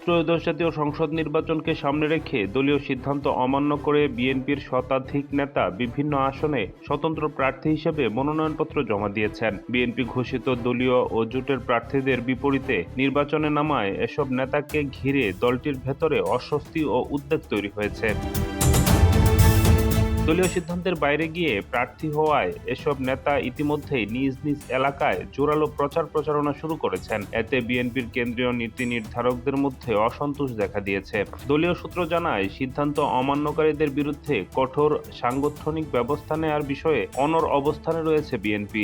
ত্রয়োদশ জাতীয় সংসদ নির্বাচনকে সামনে রেখে দলীয় সিদ্ধান্ত অমান্য করে বিএনপির শতাধিক নেতা বিভিন্ন আসনে স্বতন্ত্র প্রার্থী হিসেবে মনোনয়নপত্র জমা দিয়েছেন। বিএনপি ঘোষিত দলীয় ও জোটের প্রার্থীদের বিপরীতে নির্বাচনে নামায় এসব নেতাকে ঘিরে দলটির ভেতরে অস্বস্তি ও উদ্বেগ তৈরি হয়েছে। দলীয় সিদ্ধান্তের বাইরে গিয়ে প্রার্থী হওয়ায় এসব নেতা ইতিমধ্যেই নিজ নিজ এলাকায় জোরালো প্রচারণা শুরু করেছেন। এতে বিএনপির কেন্দ্রীয় নীতি নির্ধারকদের মধ্যে অসন্তোষ দেখা দিয়েছে। দলীয় সূত্র জানায়, সিদ্ধান্ত অমান্যকারীদের বিরুদ্ধে কঠোর সাংগঠনিক ব্যবস্থা নেওয়ার বিষয়ে অনড় অবস্থানে রয়েছে বিএনপি।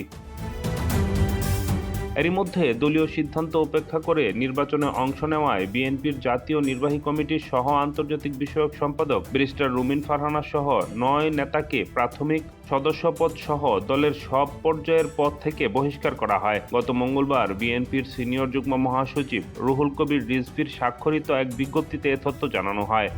এরই মধ্যে দলীয় সিদ্ধান্ত উপেক্ষা করে নির্বাচনে অংশ নেওয়ায় বিএনপির জাতীয় নির্বাহী কমিটির সহ আন্তর্জাতিক বিষয়ক সম্পাদক ব্যারিস্টার রুমিন ফারহানা সহ ৯ নেতাকে প্রাথমিক সদস্যপদ সহ দলের সব পর্যায়ের পদ থেকে বহিষ্কার করা হয়। গত মঙ্গলবার বিএনপির সিনিয়র যুগ্ম মহাসচিব রুহুল কবির রিজভীর স্বাক্ষরিত এক বিজ্ঞপ্তিতে এ তথ্য জানানো হয়।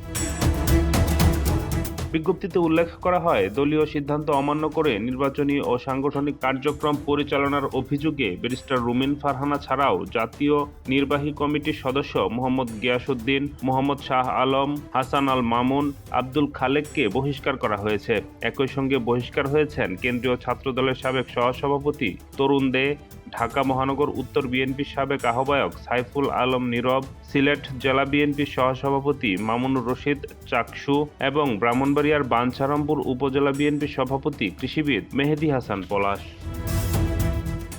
বিজ্ঞপ্তিতে উল্লেখ করা হয়, দলীয় সিদ্ধান্ত অমান্য করে নির্বাচনী ও সাংগঠনিক কার্যক্রম পরিচালনার অভিযোগে ব্যারিস্টার রুমিন ফারহানা ছাড়াও জাতীয় নির্বাহী কমিটির সদস্য মোহাম্মদ গিয়াসউদ্দিন, মোহাম্মদ শাহ আলম, হাসান আল মামুন, আব্দুল খালেককে বহিষ্কার করা হয়েছে। একই সঙ্গে বহিষ্কার হয়েছেন কেন্দ্রীয় ছাত্রদলের সাবেক সহসভাপতি তরুণ দে, ঢাকা মহানগর উত্তর বিএনপির সাবেক আহ্বায়ক সাইফুল আলম নীরব, সিলেট জেলা বিএনপির সহসভাপতি মামুনুর রশিদ চাকসু এবং ব্রাহ্মণবাড়িয়ার বাঞ্ছারামপুর উপজেলা বিএনপির সভাপতি কৃষিবিদ মেহেদী হাসান পলাশ।